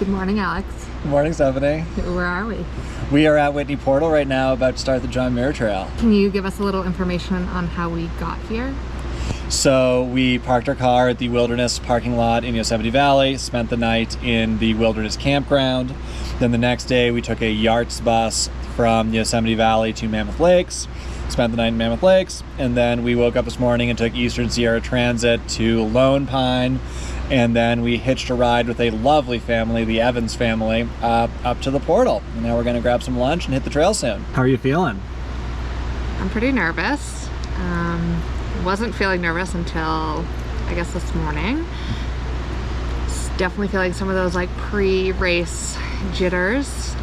Good morning, Alex. Good morning, Stephanie. Where are we? We are at Whitney Portal right now, about to start the John Muir Trail. Can you give us a little information on how we got here? So we parked our car at the Wilderness parking lot in Yosemite Valley, spent the night in the Wilderness campground. Then the next day we took a Yarts bus from Yosemite Valley to Mammoth Lakes, spent the night in Mammoth Lakes, and then we woke up this morning and took Eastern Sierra Transit to Lone Pine, and then we hitched a ride with a lovely family, the Evans family, up to the portal. And now we're gonna grab some lunch and hit the trail soon. How are you feeling? I'm pretty nervous. Wasn't feeling nervous until, I guess, this morning. Definitely feeling some of those like pre-race jitters.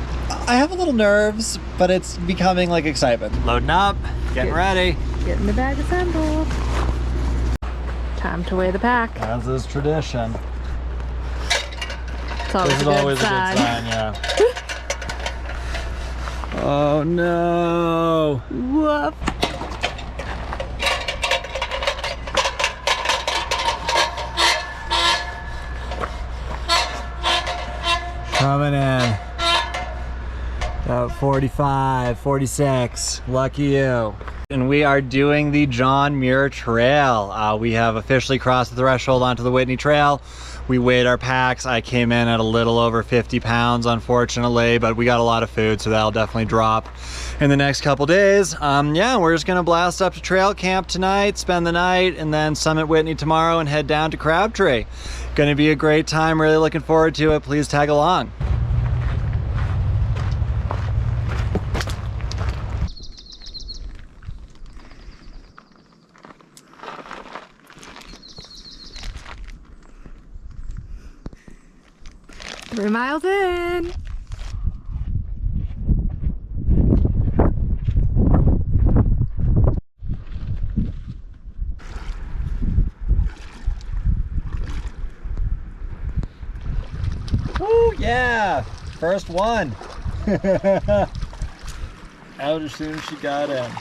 I have a little nerves, but it's becoming like excitement. Loading up, getting ready. Getting the bag assembled. Time to weigh the pack. As is tradition. It's always This is always a good sign, yeah. Oh no. Whoop. Coming in. About 45, 46. Lucky you. And we are doing the John Muir Trail. We have officially crossed the threshold onto the Whitney Trail. We weighed our packs. I came in at a little over 50 pounds, unfortunately, but we got a lot of food, so that'll definitely drop in the next couple days. Yeah, we're just gonna blast up to trail camp tonight, spend the night, and then summit Whitney tomorrow and head down to Crabtree. Gonna be a great time, really looking forward to it. Please tag along. Three miles in. Woo, yeah! First one. Out as soon as she got in.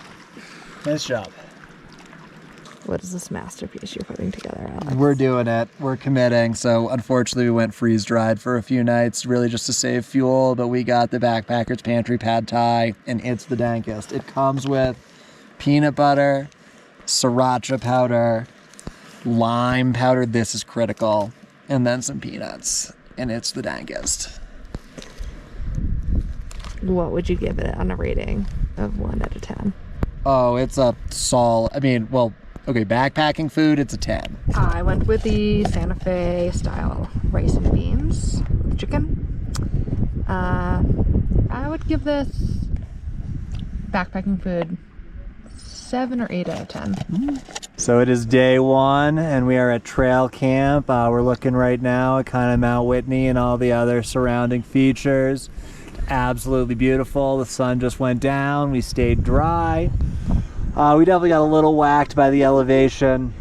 Nice job. What is this masterpiece you're putting together, Alex? We're doing it. We're committing. So unfortunately we went freeze-dried for a few nights, really just to save fuel, but we got the Backpacker's Pantry Pad Thai, and it's the dankest. It comes with peanut butter, sriracha powder, lime powder, this is critical, and then some peanuts, and it's the dankest. What would you give it on a rating of 1 out of 10? Oh, it's a solid, okay, backpacking food, it's a 10. I went with the Santa Fe style rice and beans with chicken. I would give this backpacking food 7 or 8 out of 10. So it is day one and we are at trail camp. We're looking right now at kind of Mount Whitney and all the other surrounding features. Absolutely beautiful. The sun just went down. We stayed dry. We definitely got a little whacked by the elevation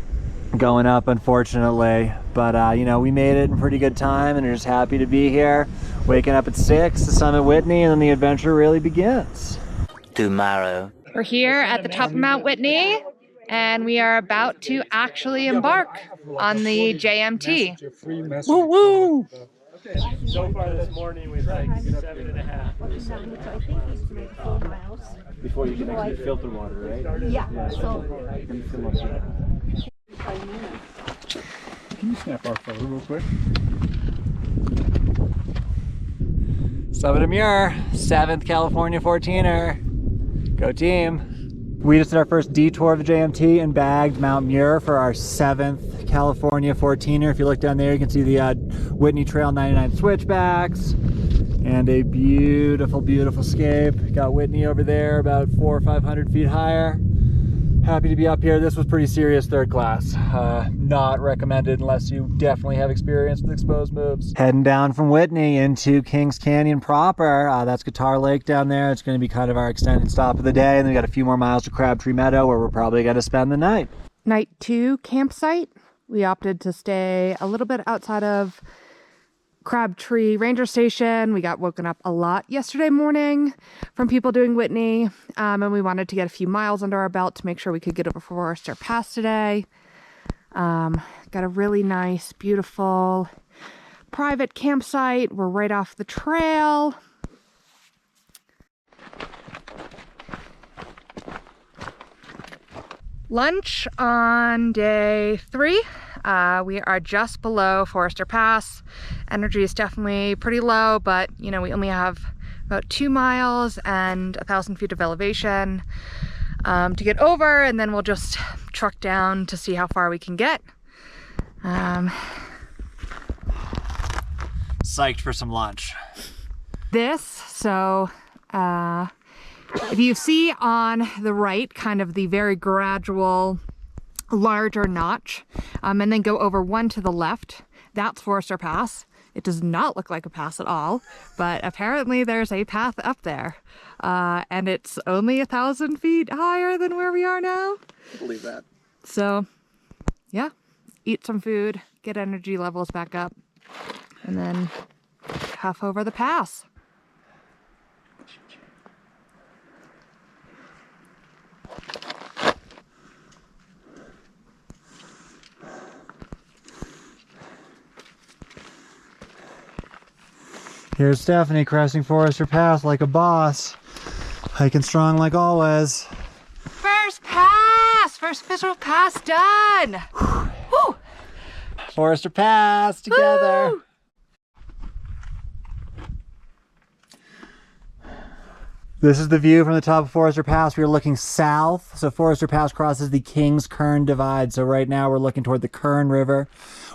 going up, unfortunately, but you know, we made it in pretty good time and are just happy to be here. Waking up at 6 to summit Whitney, and then the adventure really begins. Tomorrow. We're here at the top of Mount Whitney, and we are about to actually embark on the JMT. Woo woo! So far this morning we've like 7.5. Before you can actually filter water, right? Yeah. Can you snap our photo real quick? Summit of Muir, 7th California 14er. Go team. We just did our first detour of the JMT and bagged Mount Muir for our 7th California 14er. If you look down there, you can see the Whitney Trail 99 switchbacks and a beautiful, beautiful scape. Got Whitney over there about 400 or 500 feet higher. Happy to be up here. This was pretty serious third class. Not recommended unless you definitely have experience with exposed moves. Heading down from Whitney into Kings Canyon proper. That's Guitar Lake down there. It's going to be kind of our extended stop of the day. And then we got a few more miles to Crabtree Meadow where we're probably going to spend the night. Night 2 campsite. We opted to stay a little bit outside of Crabtree Ranger Station. We got woken up a lot yesterday morning from people doing Whitney, and we wanted to get a few miles under our belt to make sure we could get over Forester Pass today. Got a really nice, beautiful private campsite. We're right off the trail. Lunch on day 3. We are just below Forester Pass. Energy is definitely pretty low, but you know, we only have about 2 miles and 1,000 feet of elevation to get over, and then we'll just truck down to see how far we can get. Psyched for some lunch. If you see on the right, kind of the very gradual, larger notch, and then go over one to the left, that's Forester Pass. It does not look like a pass at all, but apparently there's a path up there. And it's only 1,000 feet higher than where we are now. I believe that. So, yeah, eat some food, get energy levels back up, and then huff over the pass. Here's Stephanie crossing Forester Pass like a boss. Hiking strong like always. First pass! First official pass done! Woo! Forester Pass together. Woo! This is the view from the top of Forester Pass. We're looking south. So Forester Pass crosses the Kings Kern Divide. So right now we're looking toward the Kern River.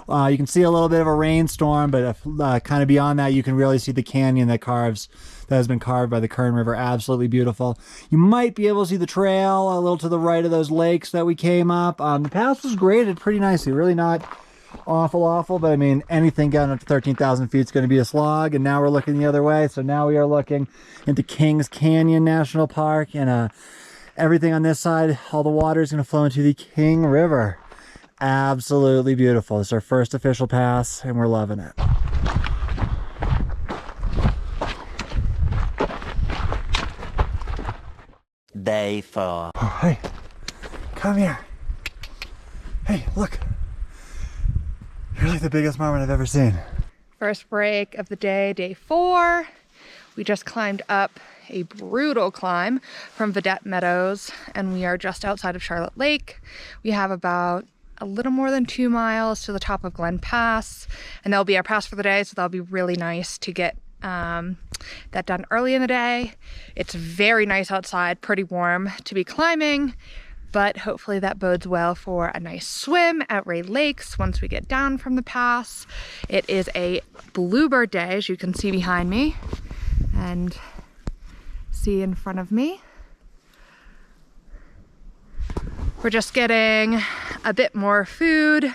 You can see a little bit of a rainstorm, but kind of beyond that, you can really see the canyon that has been carved by the Kern River. Absolutely beautiful. You might be able to see the trail a little to the right of those lakes that we came up. The pass was graded pretty nicely. Really not awful, but I mean, anything down up to 13,000 feet is going to be a slog. And now we're looking the other way. So now we are looking into Kings Canyon National Park, and everything on this side, all the water is going to flow into the King River. Absolutely beautiful. This is our first official pass, and we're loving it. Day 4. Oh, hey, come here. Hey, look. You're like the biggest marmot I've ever seen. First break of the day, day 4. We just climbed up a brutal climb from Vedette Meadows, and we are just outside of Charlotte Lake. We have about a little more than 2 miles to the top of Glen Pass, and that'll be our pass for the day, so that'll be really nice to get that done early in the day. It's very nice outside, pretty warm to be climbing, but hopefully that bodes well for a nice swim at Ray Lakes once we get down from the pass. It is a bluebird day, as you can see behind me and see in front of me. We're just getting a bit more food,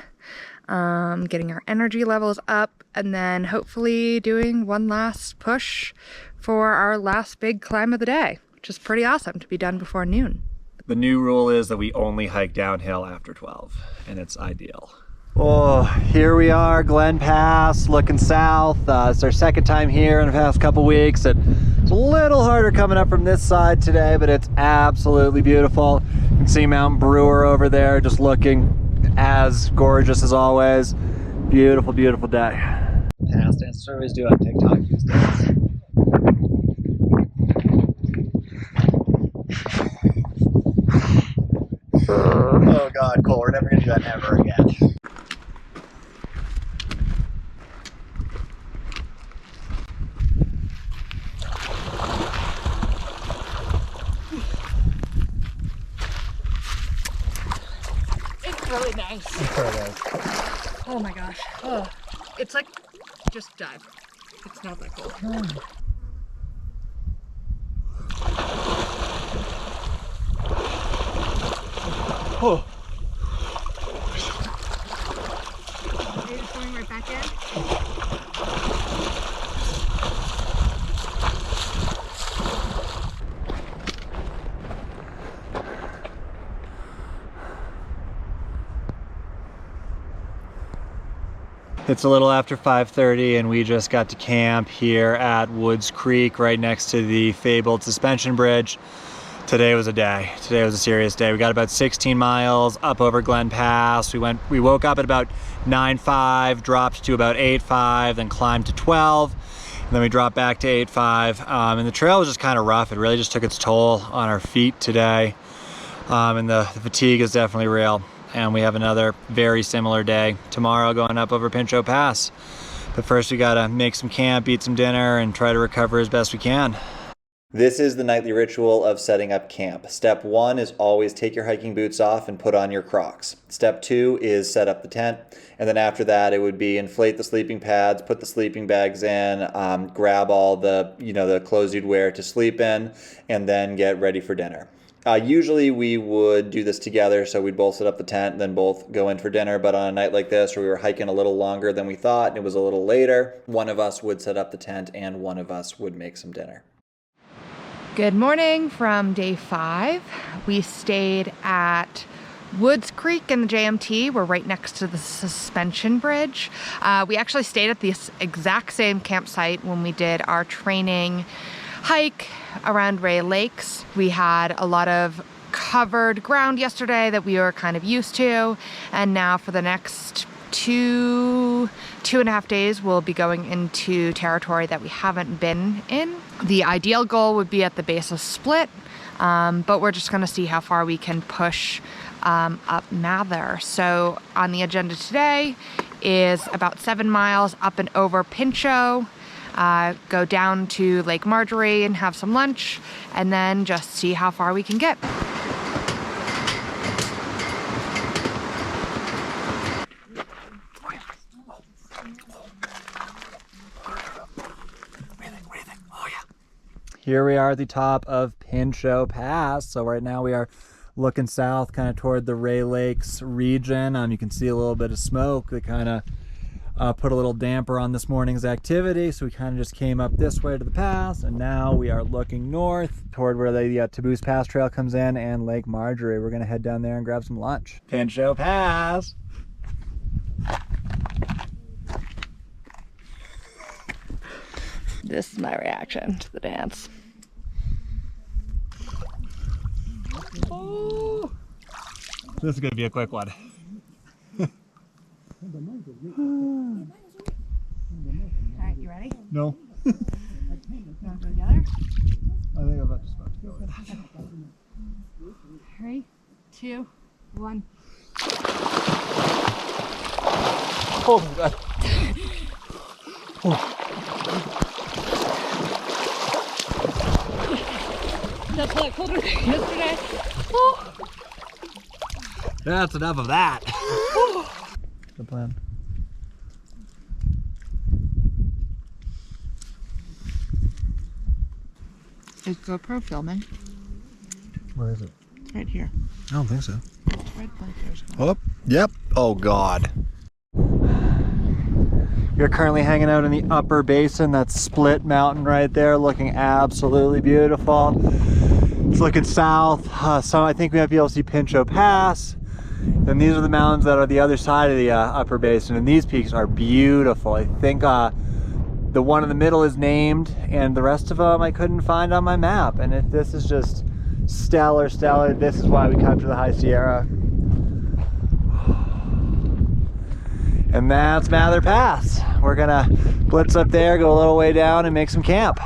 getting our energy levels up, and then hopefully doing one last push for our last big climb of the day, which is pretty awesome to be done before noon. The new rule is that we only hike downhill after 12, and it's ideal. Oh, here we are, Glen Pass, looking south. It's our second time here in the past couple weeks. It's a little harder coming up from this side today, but it's absolutely beautiful. You can see Mount Brewer over there, just looking as gorgeous as always. Beautiful, beautiful day. Pass dance surveys do on TikTok these days. Oh God, Cole, we're never gonna do that ever again. It's really nice. Oh my gosh. Oh, it's like, just dive. It's not that cold. Oh. Are you just going right back in? It's a little after 5:30 and we just got to camp here at Woods Creek right next to the fabled suspension bridge. Today was a day. Today was a serious day. We got about 16 miles up over Glen Pass. We woke up at about 9:05, dropped to about 8:05, then climbed to 12, and then we dropped back to 8:05. And the trail was just kind of rough. It really just took its toll on our feet today. And the fatigue is definitely real. And we have another very similar day tomorrow going up over Pinchot Pass. But first we gotta make some camp, eat some dinner, and try to recover as best we can. This is the nightly ritual of setting up camp. Step 1 is always take your hiking boots off and put on your Crocs. Step 2 is set up the tent. And then after that, it would be inflate the sleeping pads, put the sleeping bags in, grab all the, the clothes you'd wear to sleep in, and then get ready for dinner. Usually we would do this together, so we'd both set up the tent and then both go in for dinner. But on a night like this, where we were hiking a little longer than we thought, and it was a little later, one of us would set up the tent and one of us would make some dinner. Good morning from day 5. We stayed at Woods Creek in the JMT. We're right next to the suspension bridge. We actually stayed at this exact same campsite when we did our training hike around Ray Lakes. We had a lot of covered ground yesterday that we were kind of used to, and now for the next two and a half days we'll be going into territory that we haven't been in. The ideal goal would be at the base of Split, but we're just going to see how far we can push up Mather. So on the agenda today is about 7 miles up and over Pinchot, go down to Lake Marjorie and have some lunch, and then just see how far we can get. Here we are at the top of Pinchot Pass. So right now we are looking south kind of toward the Ray Lakes region. You can see a little bit of smoke that kind of put a little damper on this morning's activity. So we kind of just came up this way to the pass, and now we are looking north toward where the Taboose Pass Trail comes in and Lake Marjorie. We're gonna head down there and grab some lunch. Pinchot Pass. This is my reaction to the dance. Oh. This is gonna be a quick one. All right, you ready? No. You want to go together? I think I'm just about to go with that. 3, 2, 1. Oh my god. Oh. That's a lot colder than yesterday. Oh. That's enough of that. The plan. Is GoPro filming? Where is it? It's right here. I don't think so. Red blinkers. Oh, yep. Oh god. We're currently hanging out in the upper basin. That's Split Mountain right there, looking absolutely beautiful. It's looking south. So I think we might be able to see Pinchot Pass. And these are the mountains that are the other side of the upper basin, and these peaks are beautiful. I think the one in the middle is named, and the rest of them I couldn't find on my map. And this is just stellar. This is why we come to the High Sierra. And that's Mather Pass. We're gonna blitz up there, go a little way down, and make some camp.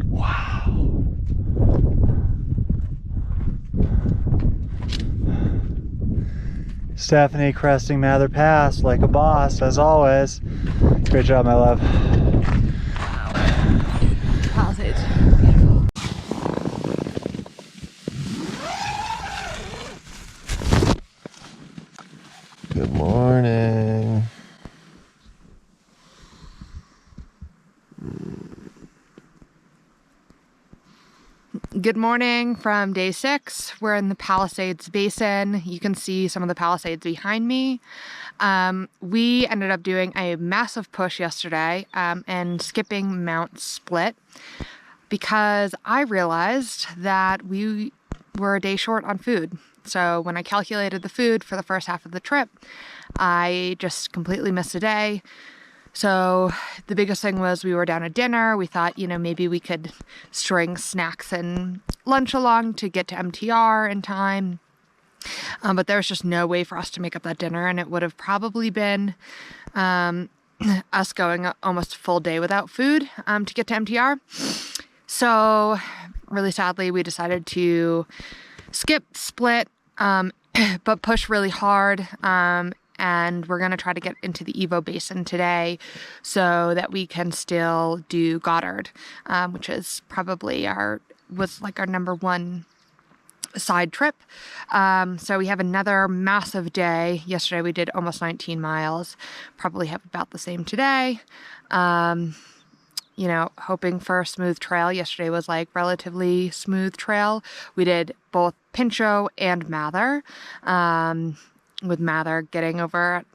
Wow. Stephanie cresting Mather Pass like a boss, as always. Great job, my love. Palisades. Beautiful. Good morning. Good morning from day 6. We're in the Palisades Basin. You can see some of the Palisades behind me. We ended up doing a massive push yesterday and skipping Mount Split because I realized that we were a day short on food. So when I calculated the food for the first half of the trip, I just completely missed a day. So the biggest thing was we were down at dinner. We thought, maybe we could string snacks and lunch along to get to MTR in time. But there was just no way for us to make up that dinner, and it would have probably been us going almost a full day without food to get to MTR. So really sadly, we decided to split, but push really hard. And we're going to try to get into the Evo Basin today so that we can still do Goddard, which is probably was like our number one side trip. So we have another massive day. Yesterday we did almost 19 miles, probably have about the same today. You know, hoping for a smooth trail. Yesterday was like relatively smooth trail. We did both Pinchot and Mather, with Mather getting over at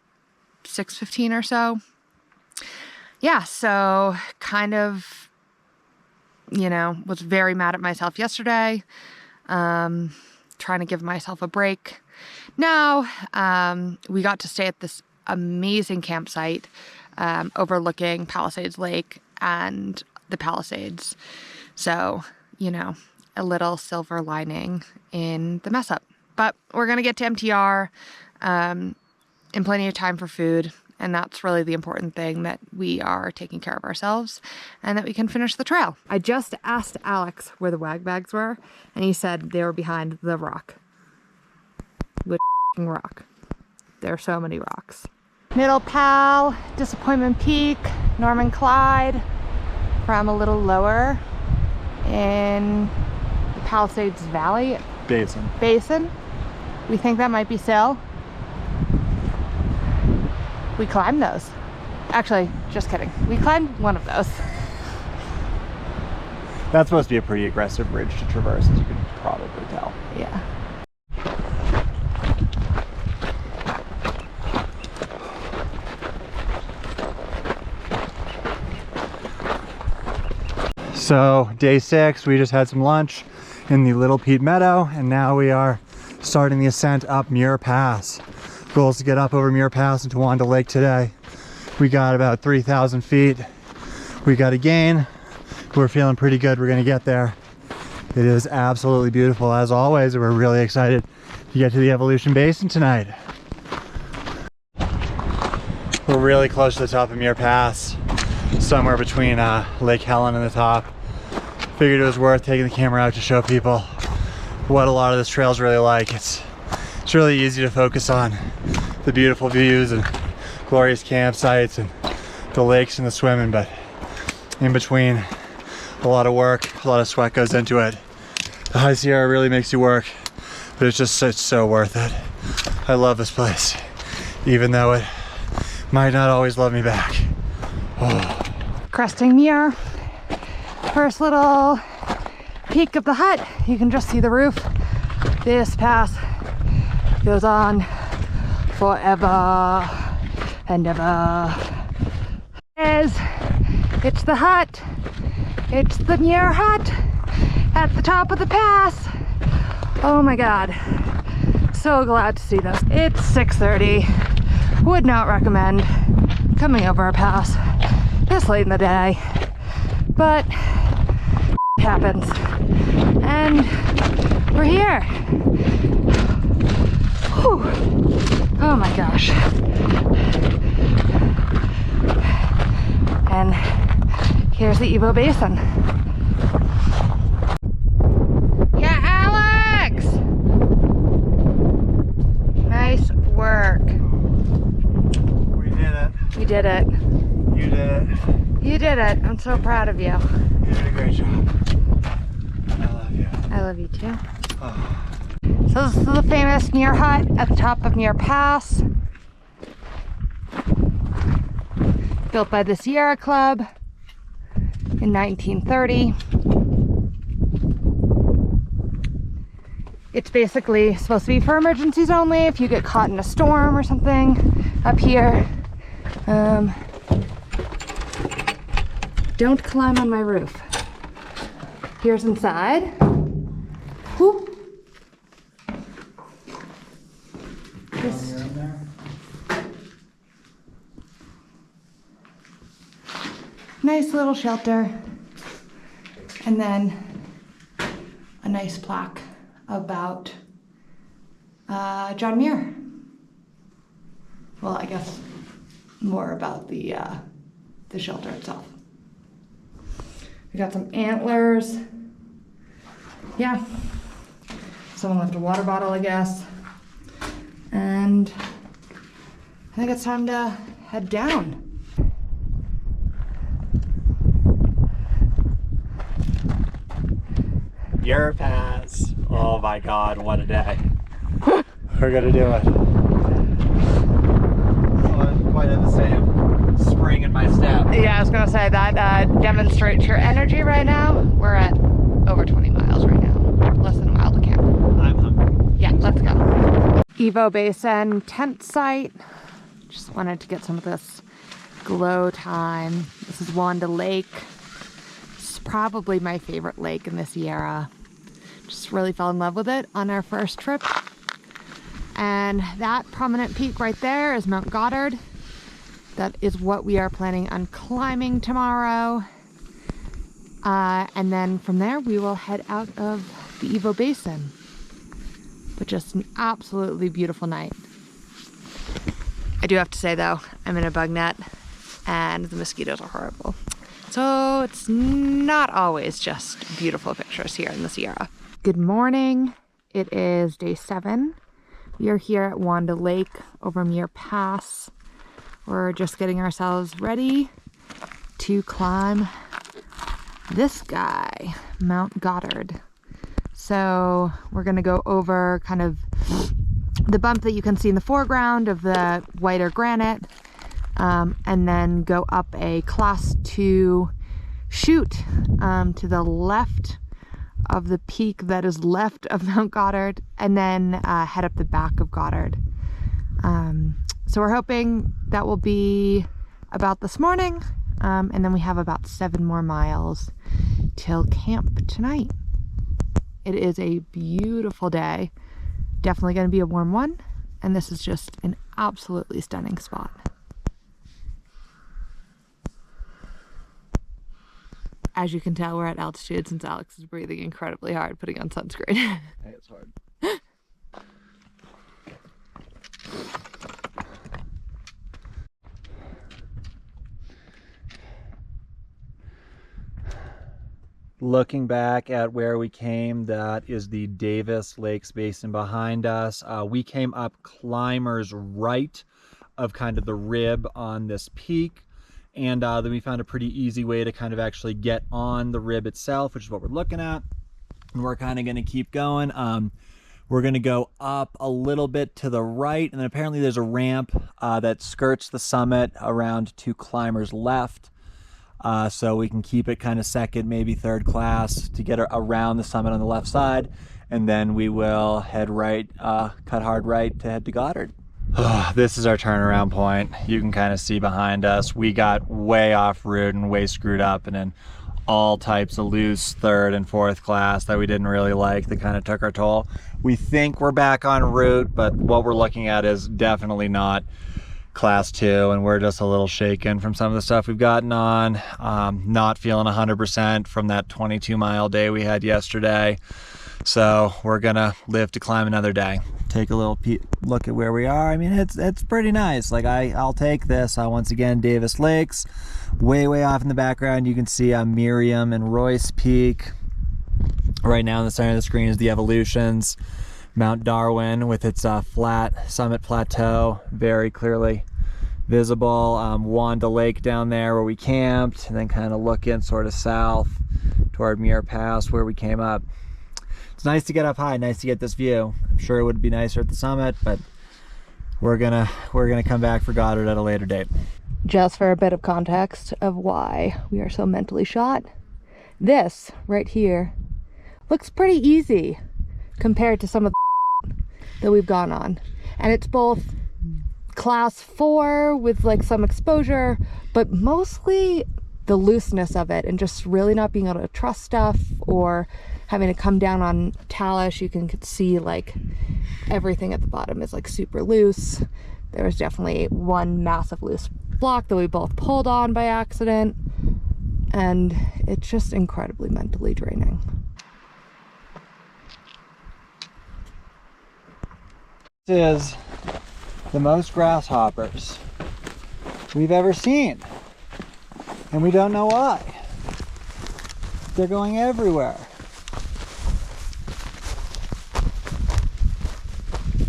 6:15 or so. Yeah, so kind of, you know, was very mad at myself yesterday. Trying to give myself a break. Now, we got to stay at this amazing campsite overlooking Palisades Lake and the Palisades. So, you know, a little silver lining in the mess up. But we're going to get to MTR in plenty of time for food. And that's really the important thing, that we are taking care of ourselves and that we can finish the trail. I just asked Alex where the wag bags were, and he said they were behind the rock. The rock. There are so many rocks. Middle Pal, Disappointment Peak, Norman Clyde, from a little lower in the Palisades Valley. Basin. We think that might be Sill. We climbed those. Actually, just kidding. We climbed one of those. That's supposed to be a pretty aggressive ridge to traverse, as you can probably tell. Yeah. So day 6, we just had some lunch in the Little Pete Meadow, and now we are starting the ascent up Mira Pass. Goal is to get up over Mira Pass into Wanda Lake today. We got about 3,000 feet. We got a gain. We're feeling pretty good. We're gonna get there. It is absolutely beautiful as always. We're really excited to get to the Evolution Basin tonight. We're really close to the top of Mira Pass, somewhere between Lake Helen and the top. Figured it was worth taking the camera out to show people what a lot of this trail is really like. It's really easy to focus on the beautiful views and glorious campsites and the lakes and the swimming, but in between, a lot of work, a lot of sweat goes into it. The High Sierra really makes you work, but it's so worth it. I love this place, even though it might not always love me back. Oh. Cresting Muir. First little peek of the hut. You can just see the roof. This pass goes on forever and ever. It's the hut. It's the Muir hut at the top of the pass. Oh my God. So glad to see this. It's 6:30. Would not recommend coming over a pass this late in the day, but it happens. And we're here. Whew. Oh my gosh. And here's the Evo Basin. Yeah, Alex! Nice work. We did it. You did it. You did it. You did it. I'm so proud of you. You did a great job. I love you. I love you too. Oh. So this is the famous Muir hut at the top of Muir Pass. Built by the Sierra Club in 1930. It's basically supposed to be for emergencies only, if you get caught in a storm or something up here. Don't climb on my roof. Here's inside. Whoop. Nice little shelter. And then nice plaque about John Muir. Well, I guess more about the shelter itself. We got some antlers. Yeah. Someone left a water bottle, I guess. And I think it's time to head down. Mira Pass. Oh my God, what a day. We're gonna do it. Oh, I quite have the same spring in my step. Yeah, I was gonna say that demonstrates your energy right now. We're at over 20 miles right now. Less than a mile to camp. I'm hungry. Yeah, let's go. Evo Basin tent site. Just wanted to get some of this glow time. This is Wanda Lake. It's probably my favorite lake in the Sierra. Just really fell in love with it on our first trip. And that prominent peak right there is Mount Goddard. That is what we are planning on climbing tomorrow. And then from there, we will head out of the Evo Basin. But just an absolutely beautiful night. I do have to say though, I'm in a bug net and the mosquitoes are horrible. So it's not always just beautiful pictures here in the Sierra. Good morning. It is day 7. We are here at Wanda Lake over Mira Pass. We're just getting ourselves ready to climb this guy, Mount Goddard. So we're gonna go over kind of the bump that you can see in the foreground of the whiter granite, and then go up a class 2 chute to the left of the peak that is left of Mount Goddard, and then head up the back of Goddard. So we're hoping that will be about this morning, and then we have about 7 more miles till camp tonight. It is a beautiful day, definitely going to be a warm one, and this is just an absolutely stunning spot. As you can tell, we're at altitude since Alex is breathing incredibly hard putting on sunscreen. Hey, it's hard. Looking back at where we came, that is the Davis Lakes Basin behind us. We came up climbers right of kind of the rib on this peak. And then we found a pretty easy way to kind of actually get on the rib itself, which is what we're looking at. And we're kind of going to keep going. We're going to go up a little bit to the right, and then apparently there's a ramp that skirts the summit around 2 climbers left. So we can keep it kind of second, maybe third class to get around the summit on the left side. And then we will head right, cut hard right to head to Goddard. This is our turnaround point. You can kind of see behind us. We got way off route and way screwed up, and then all types of loose third and fourth class that we didn't really like that kind of took our toll. We think we're back on route, but what we're looking at is definitely not class 2, and we're just a little shaken from some of the stuff we've gotten on. Not feeling 100% from that 22-mile day we had yesterday. So we're gonna live to climb another day. Take a little look at where we are. I mean, it's pretty nice. Like I'll take this. Once again, Davis Lakes, way off in the background. You can see Miriam and Royce Peak. Right now in the center of the screen is the Evolutions, Mount Darwin with its flat summit plateau, very clearly visible. Wanda Lake down there where we camped, and then kind of looking sort of south toward Mira Pass where we came up. It's nice to get up high, nice to get this view. I'm sure it would be nicer at the summit, but we're gonna come back for Goddard at a later date. Just for a bit of context of why we are so mentally shot, this right here looks pretty easy compared to some of the that we've gone on. And it's both class 4 with like some exposure, but mostly the looseness of it and just really not being able to trust stuff or having to come down on talus. You can see like everything at the bottom is like super loose. There was definitely one massive loose block that we both pulled on by accident, and it's just incredibly mentally draining. This is the most grasshoppers we've ever seen. And we don't know why. They're going everywhere. And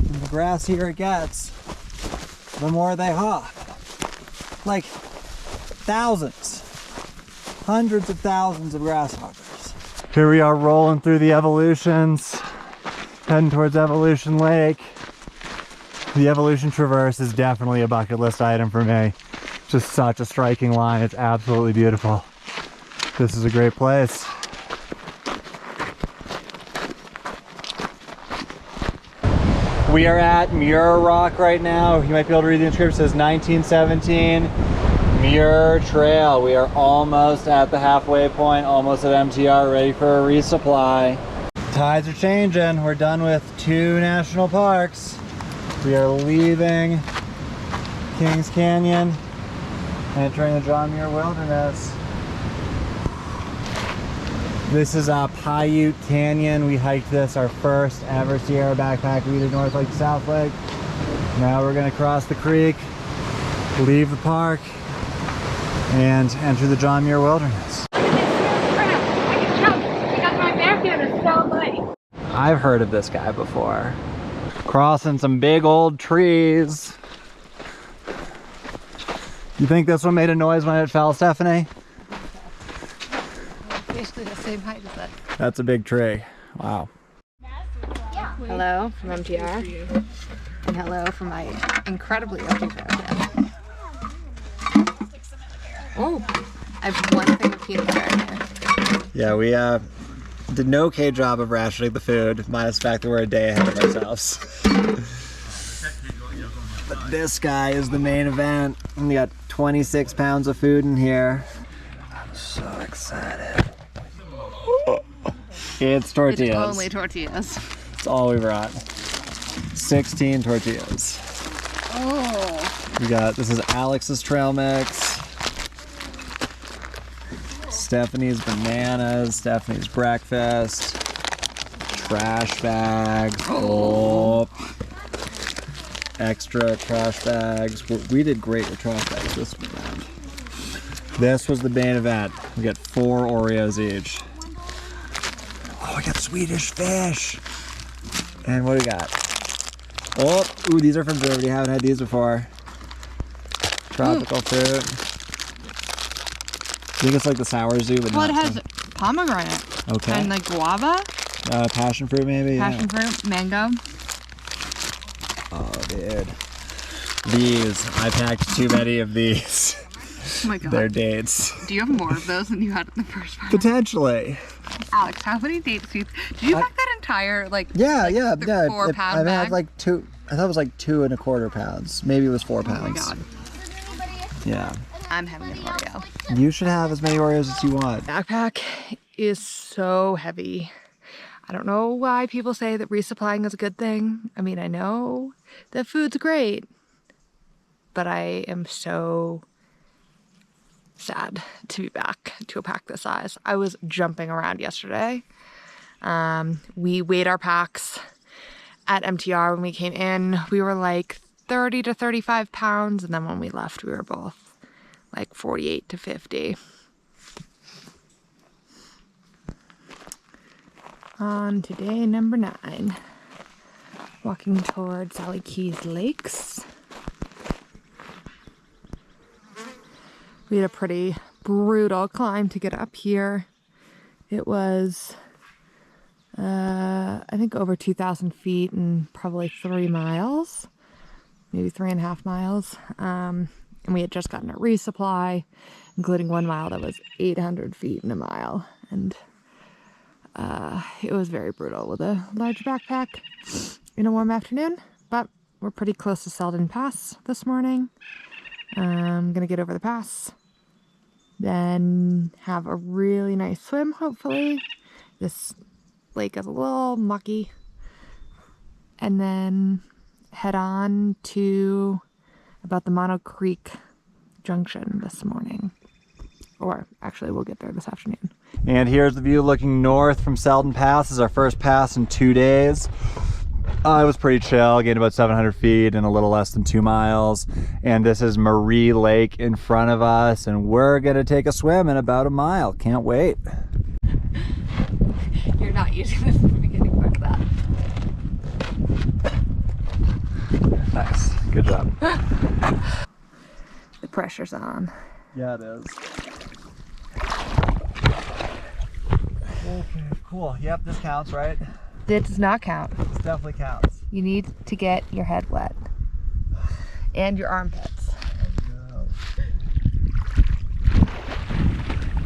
the grassier it gets, the more they hop. Like thousands, hundreds of thousands of grasshoppers. Here we are rolling through the Evolutions, heading towards Evolution Lake. The Evolution Traverse is definitely a bucket list item for me. Just such a striking line. It's absolutely beautiful. This is a great place. We are at Mira Rock right now. You might be able to read the inscription. It says 1917 Muir Trail. We are almost at the halfway point, almost at MTR, ready for a resupply. Tides are changing. We're done with 2 national parks. We are leaving Kings Canyon, entering the John Muir Wilderness. This is Paiute Canyon. We hiked this our first ever Sierra backpack. We did North Lake to South Lake. Now we're gonna cross the creek, leave the park, and enter the John Muir Wilderness. I can jump because my backhand is so light. I've heard of this guy before. Crossing some big old trees. You think this one made a noise when it fell, Stephanie? Basically the same height as that. That's a big tree. Wow. Hello from MTR. And hello from my incredibly empty fountain. Oh, I have one thing of peanut butter in here. Yeah, we did an okay job of rationing the food, minus the fact that we're a day ahead of ourselves. But this guy is the main event. We got 26 pounds of food in here. I'm so excited. It's tortillas. It's only tortillas. It's all we brought. 16 tortillas. Oh. We got, this is Alex's trail mix. Stephanie's bananas, Stephanie's breakfast, trash bags, extra trash bags. We did great with trash bags this round. This was the main event. We got 4 Oreos each. Oh, we got Swedish fish. And what do we got? Oh, ooh, these are from Thru. We haven't had these before. Tropical fruit. I think it's like the sour zoo, but Well, not it has pomegranate. Okay. And like guava. Passion fruit maybe? Passion fruit, mango. Oh, dude. These. I packed too many of these. Oh my god. They're dates. Do you have more of those than you had in the first round? Potentially. Alex, how many dates do you... Did you pack that entire, like... Yeah. 4-pound I bag? had like 2... I thought it was like 2.25 pounds. Maybe it was 4 pounds. Oh my god. Yeah. I'm having an Oreo. You should have as many Oreos as you want. Backpack is so heavy. I don't know why people say that resupplying is a good thing. I mean, I know that food's great, but I am so sad to be back to a pack this size. I was jumping around yesterday. We weighed our packs at MTR when we came in. We were like 30 to 35 pounds, and then when we left, we were both like 48 to 50. On to day number 9. Walking towards Sally Keys Lakes. We had a pretty brutal climb to get up here. It was, I think over 2,000 feet and probably 3 miles, maybe 3.5 miles. And we had just gotten a resupply, including 1 mile that was 800 feet in a mile. And it was very brutal with a large backpack in a warm afternoon, but we're pretty close to Selden Pass this morning. I'm gonna get over the pass, then have a really nice swim, hopefully. This lake is a little mucky. And then head on to about the Mono Creek Junction this morning. Or actually, we'll get there this afternoon. And here's the view looking north from Selden Pass. This is our first pass in 2 days. It was pretty chill, gained about 700 feet in a little less than 2 miles. And this is Mira Lake in front of us, and we're gonna take a swim in about a mile. Can't wait. You're not using this at the beginning part of that. Nice, good job. The pressure's on. Yeah, it is. Okay, cool. Yep, this counts, right? It does not count. This definitely counts. You need to get your head wet. And your armpits.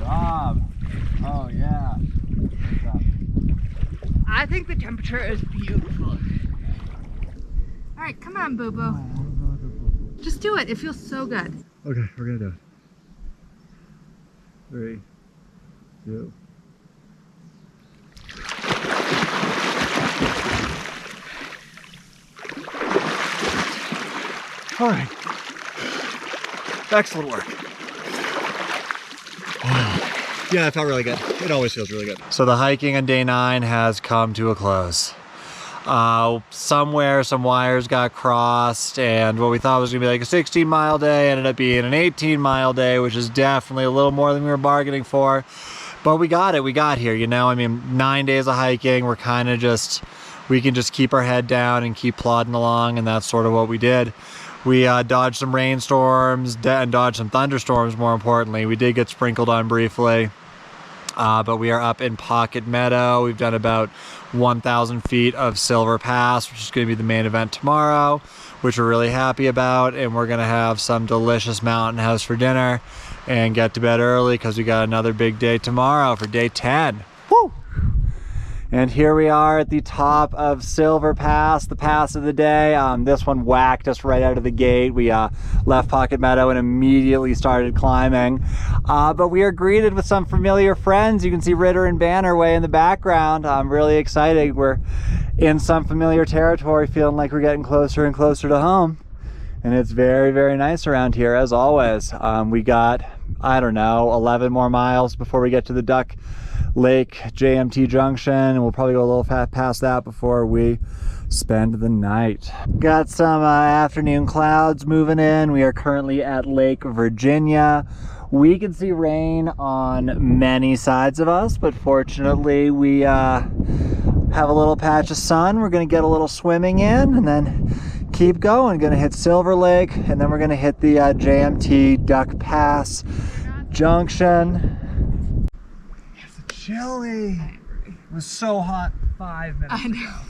Rob. Oh, yeah. Good job. I think the temperature is beautiful. All right, come on, boo-boo. Just do it. It feels so good. Okay, we're gonna do it. 3, 2. All right. Excellent work. Yeah, it felt really good. It always feels really good. So the hiking on day 9 has come to a close. Somewhere some wires got crossed, and what we thought was gonna be like a 16-mile day ended up being an 18-mile day, which is definitely a little more than we were bargaining for. But we got it, we got here, you know? I mean, 9 days of hiking, we can just keep our head down and keep plodding along, and that's sort of what we did. We dodged some rainstorms and dodged some thunderstorms, more importantly. We did get sprinkled on briefly. But we are up in Pocket Meadow. We've done about 1,000 feet of Silver Pass, which is going to be the main event tomorrow, which we're really happy about. And we're going to have some delicious mountain house for dinner and get to bed early because we got another big day tomorrow for day 10. Woo! And here we are at the top of Silver Pass, the pass of the day. This one whacked us right out of the gate. We left Pocket Meadow and immediately started climbing. But we are greeted with some familiar friends. You can see Ritter and Banner way in the background. I'm really excited. We're in some familiar territory, feeling like we're getting closer and closer to home. And it's very, very nice around here, as always. We got, I don't know, 11 more miles before we get to the Duck Lake JMT Junction, and we'll probably go a little past that before we spend the night. Got some afternoon clouds moving in. We are currently at Lake Virginia. We can see rain on many sides of us, but fortunately we have a little patch of sun. We're going to get a little swimming in and then keep going. Going to hit Silver Lake, and then we're going to hit the JMT Duck Pass Junction. Chilly. It was so hot 5 minutes ago.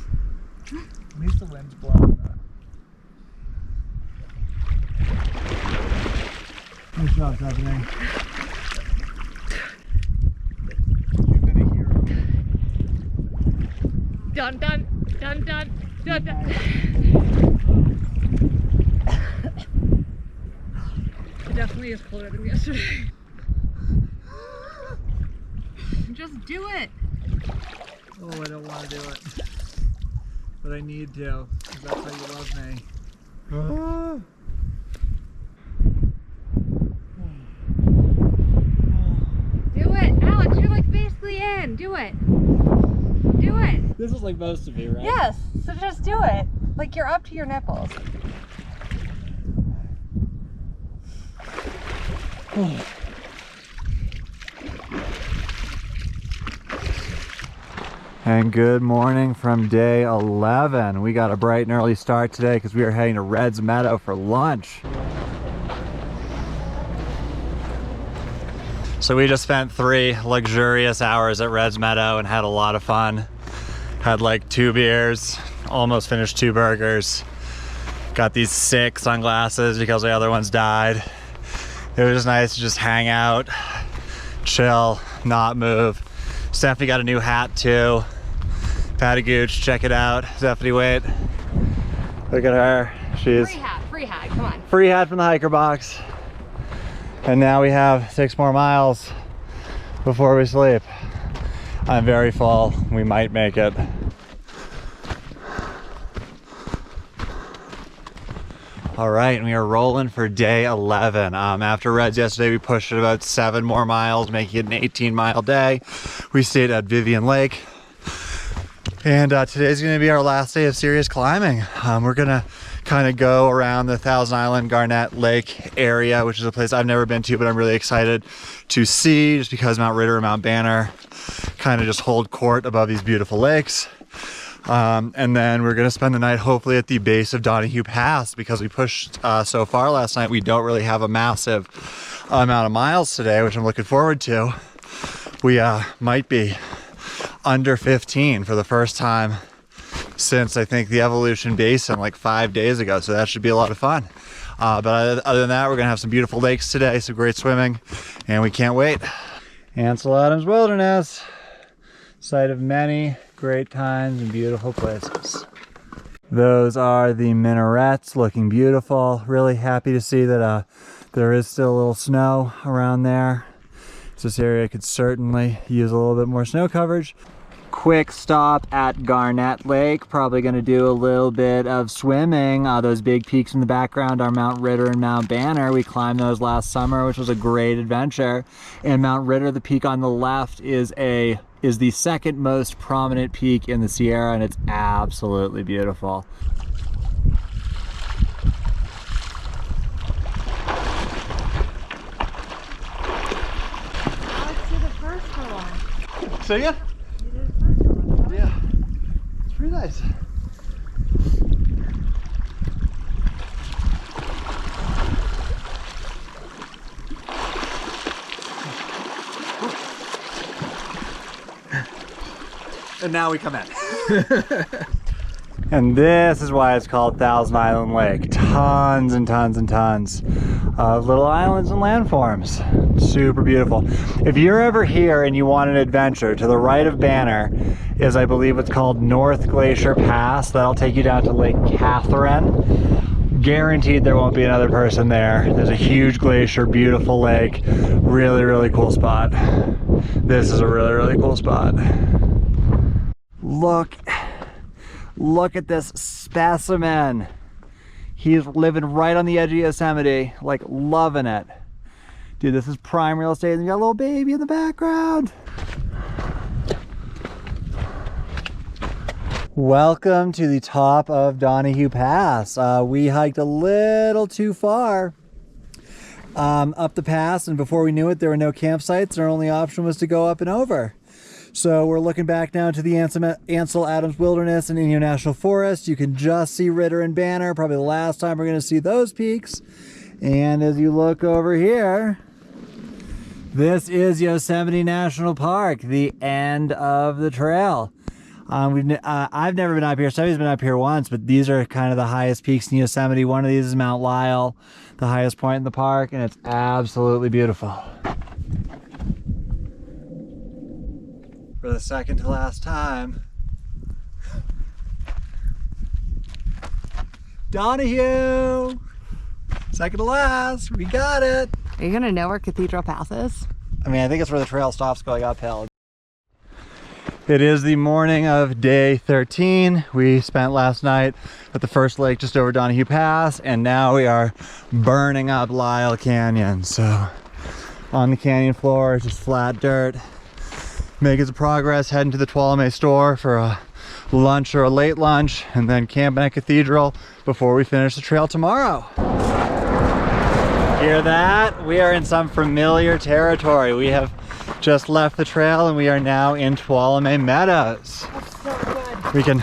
At least the wind's blowing though. Nice job, Stephanie. You've been a hero. Dun dun dun dun dun dun. It definitely is colder than yesterday. Just do it. Oh, I don't want to do it. But I need to, because that's how you love me. Do it, Alex, you're like basically in. Do it. Do it. This is like most of you, right? Yes, so just do it. Like you're up to your nipples. And good morning from day 11. We got a bright and early start today because we are heading to Red's Meadow for lunch. So we just spent 3 luxurious hours at Red's Meadow and had a lot of fun. Had like 2 beers, almost finished 2 burgers. Got these sick sunglasses because the other ones died. It was just nice to just hang out, chill, not move. Stephanie got a new hat too. Patty Gooch, check it out. Stephanie, wait. Look at her. She's free hat, come on. free hat from the hiker box. And now we have 6 more miles before we sleep. I'm very full. We might make it. All right, and we are rolling for day 11. After Reds yesterday, we pushed it about 7 more miles, making it an 18-mile day. We stayed at Vivian Lake. And today's gonna be our last day of serious climbing. We're gonna kind of go around the Thousand Island Garnett Lake area, which is a place I've never been to, but I'm really excited to see just because Mount Ritter and Mount Banner kind of just hold court above these beautiful lakes. And then we're gonna spend the night hopefully at the base of Donahue Pass because we pushed so far last night. We don't really have a massive amount of miles today, which I'm looking forward to. We might be under 15 for the first time since I think the Evolution Basin like 5 days ago, so that should be a lot of fun. But other than that, we're gonna have some beautiful lakes today, some great swimming, and we can't wait. Ansel Adams Wilderness, site of many great times and beautiful places. Those are the minarets looking beautiful. Really happy to see that there is still a little snow around there. This area could certainly use a little bit more snow coverage. Quick stop at Garnett Lake. Probably going to do a little bit of swimming. Those big peaks in the background are Mount Ritter and Mount Banner. We climbed those last summer, which was a great adventure. And Mount Ritter, the peak on the left, is the second most prominent peak in the Sierra, and it's absolutely beautiful. So yeah, yeah, it's pretty nice. And now we come in. And this is why it's called Thousand Island Lake. Tons and tons and tons of little islands and landforms. Super beautiful. If you're ever here and you want an adventure, to the right of Banner is, I believe, what's called North Glacier Pass. That'll take you down to Lake Catherine. Guaranteed there won't be another person there. There's a huge glacier, beautiful lake. Really, really cool spot. This is a really, really cool spot. Look at this specimen. He's living right on the edge of Yosemite, like loving it. Dude, this is prime real estate, and you got a little baby in the background. Welcome to the top of Donahue Pass. We hiked a little too far up the pass, and before we knew it, there were no campsites. Our only option was to go up and over. So we're looking back now to the Ansel Adams Wilderness and Inyo National Forest. You can just see Ritter and Banner, probably the last time we're going to see those peaks. And as you look over here, this is Yosemite National Park, the end of the trail. I've never been up here. Somebody's been up here once, but these are kind of the highest peaks in Yosemite. One of these is Mount Lyle, the highest point in the park, and it's absolutely beautiful. For the second to last time, Donahue! Second to last, we got it! Are you gonna know where Cathedral Pass is? I mean, I think it's where the trail stops going uphill. It is the morning of day 13. We spent last night at the first lake just over Donahue Pass, and now we are burning up Lyle Canyon. So on the canyon floor, it's just flat dirt. Making some progress, heading to the Tuolumne store for a lunch or a late lunch, and then camping at Cathedral before we finish the trail tomorrow. Hear that? We are in some familiar territory. We have just left the trail and we are now in Tuolumne Meadows. That's so good. We can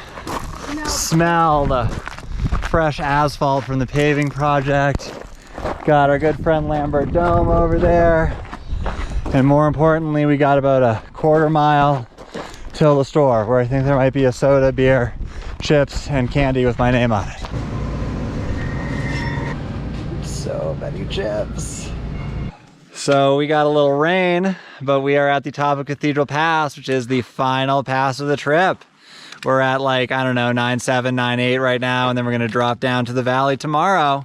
smell the fresh asphalt from the paving project. Got our good friend Lambert Dome over there. And more importantly, we got about a quarter mile till the store, where I think there might be a soda, beer, chips, and candy with my name on it. So many chips. So we got a little rain, but we are at the top of Cathedral Pass, which is the final pass of the trip. We're at like, I don't know, 9.7, 9.8 right now, and then we're gonna drop down to the valley tomorrow.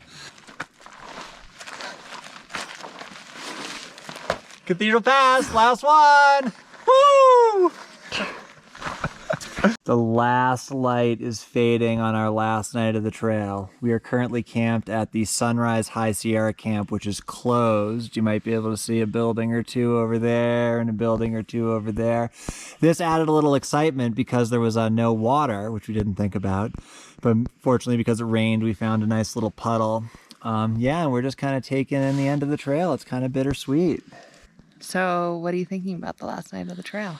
Cathedral Pass, last one! Woo! The last light is fading on our last night of the trail. We are currently camped at the Sunrise High Sierra Camp, which is closed. You might be able to see a building or two over there and a building or two over there. This added a little excitement because there was no water, which we didn't think about. But fortunately, because it rained, we found a nice little puddle. Yeah, and we're just kind of taking in the end of the trail. It's kind of bittersweet. So what are you thinking about the last night of the trail?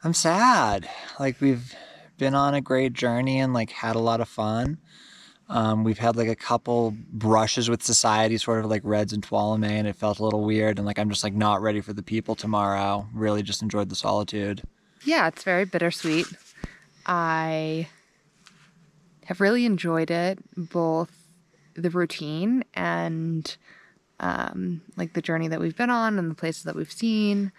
I'm sad. Like, we've been on a great journey and like had a lot of fun. We've had like a couple brushes with society, sort of like Reds and Tuolumne, and it felt a little weird, and like I'm just like not ready for the people tomorrow. Really just enjoyed the solitude. Yeah, it's very bittersweet. I have really enjoyed it, both the routine and like the journey that we've been on and the places that we've seen.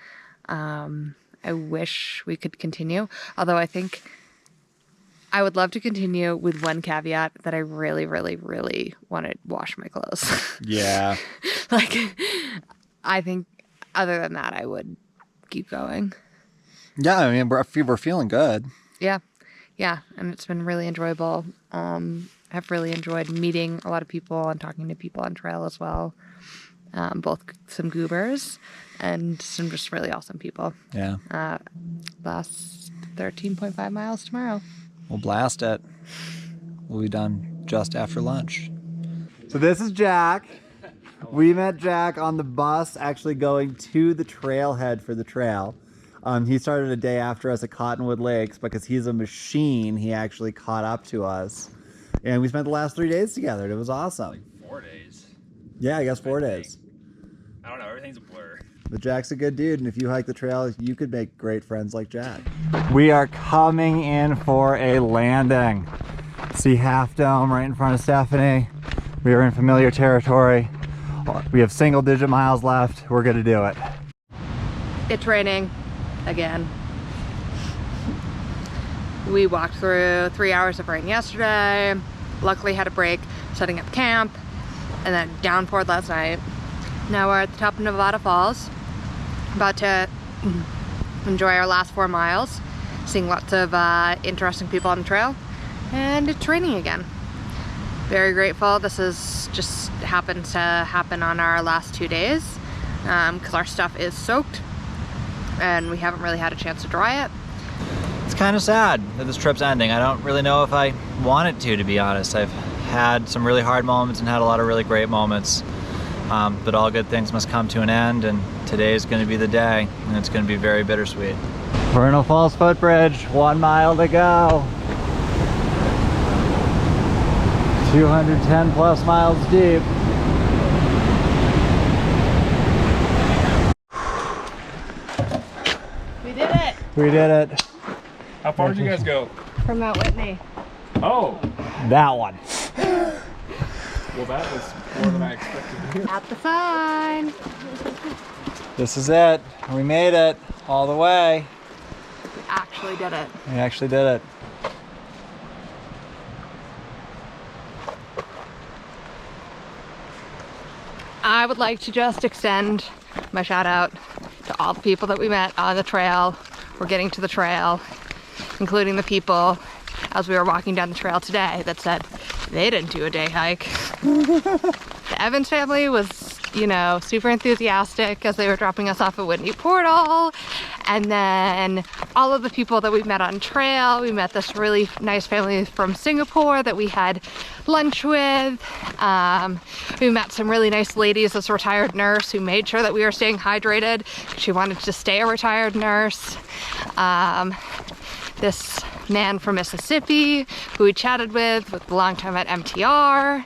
I wish we could continue, although I think I would love to continue with one caveat that I really, really, really want to wash my clothes. Yeah. Like, I think other than that, I would keep going. Yeah, I mean, we're feeling good. Yeah. Yeah. And it's been really enjoyable. I've really enjoyed meeting a lot of people and talking to people on trail as well. Both some goobers and some just really awesome people. Yeah. Last 13.5 miles tomorrow. We'll blast it. We'll be done just after lunch. So this is Jack. We met Jack on the bus actually going to the trailhead for the trail. He started a day after us at Cottonwood Lakes because he's a machine. He actually caught up to us. And we spent the last 3 days together. It was awesome. Like 4 days. Yeah, I guess 4 days. I don't know, everything's a blur. But Jack's a good dude, and if you hike the trail, you could make great friends like Jack. We are coming in for a landing. See Half Dome right in front of Stephanie. We are in familiar territory. We have single-digit miles left. We're gonna do it. It's raining again. We walked through 3 hours of rain yesterday. Luckily had a break setting up camp, and then downpoured last night. Now we're at the top of Nevada Falls, about to enjoy our last 4 miles, seeing lots of interesting people on the trail, and it's raining again. Very grateful. This is just happened to happen on our last 2 days because our stuff is soaked and we haven't really had a chance to dry it. It's kind of sad that this trip's ending. I don't really know if I want it to be honest. I've had some really hard moments and had a lot of really great moments. But all good things must come to an end, and today is going to be the day, and it's going to be very bittersweet. Vernal Falls Footbridge, 1 mile to go. 210 plus miles deep. We did it! We did it. How far did you guys go? From Mount Whitney. Oh! That one. Well, that was more than I expected to hear. At the sign! This is it. We made it all the way. We actually did it. We actually did it. I would like to just extend my shout out to all the people that we met on the trail. We're getting to the trail, including the people as we were walking down the trail today that said they didn't do a day hike. The Evans family was, you know, super enthusiastic as they were dropping us off at Whitney Portal. And then all of the people that we met on trail, we met this really nice family from Singapore that we had lunch with. We met some really nice ladies, this retired nurse who made sure that we were staying hydrated. She wanted to stay a retired nurse. This man from Mississippi who we chatted with a long time at MTR.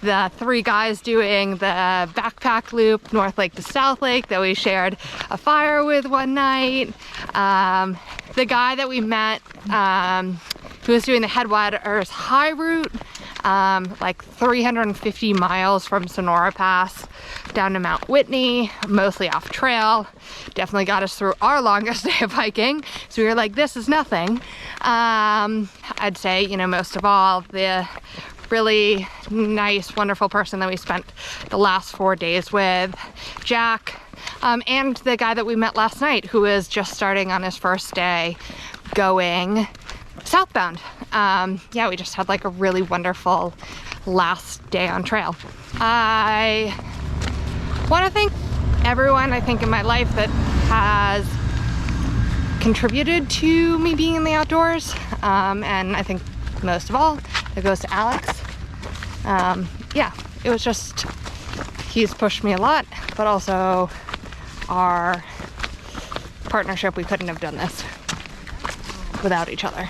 The 3 guys doing the backpack loop, North Lake to South Lake, that we shared a fire with one night. The guy that we met who was doing the Headwaters High Route, like 350 miles from Sonora Pass down to Mount Whitney, mostly off trail. Definitely got us through our longest day of hiking. So we were like, this is nothing. I'd say, you know, most of all, the really nice, wonderful person that we spent the last 4 days with, Jack, and the guy that we met last night who was just starting on his first day going southbound. Yeah, we just had like a really wonderful last day on trail. I want to thank everyone I think in my life that has contributed to me being in the outdoors, and I think most of all it goes to Alex. Yeah, it was just, he's pushed me a lot, but also our partnership, we couldn't have done this without each other.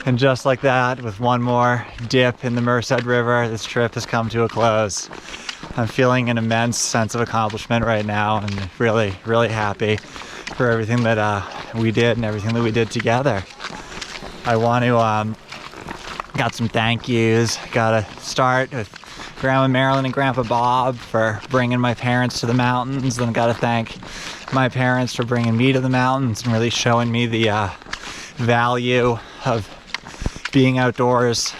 And just like that, with one more dip in the Merced River, this trip has come to a close. I'm feeling an immense sense of accomplishment right now, and really, really happy for everything that we did and everything that we did together. I want to, got some thank yous. Gotta start with Grandma Marilyn and Grandpa Bob for bringing my parents to the mountains. Then gotta thank my parents for bringing me to the mountains and really showing me the value of being outdoors.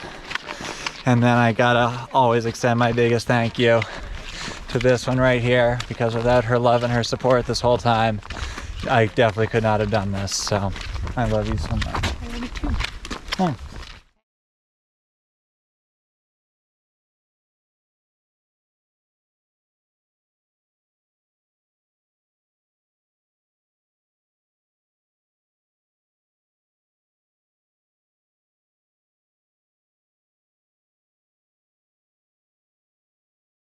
And then I gotta always extend my biggest thank you to this one right here, because without her love and her support this whole time, I definitely could not have done this. So I love you so much. I love you too. Oh.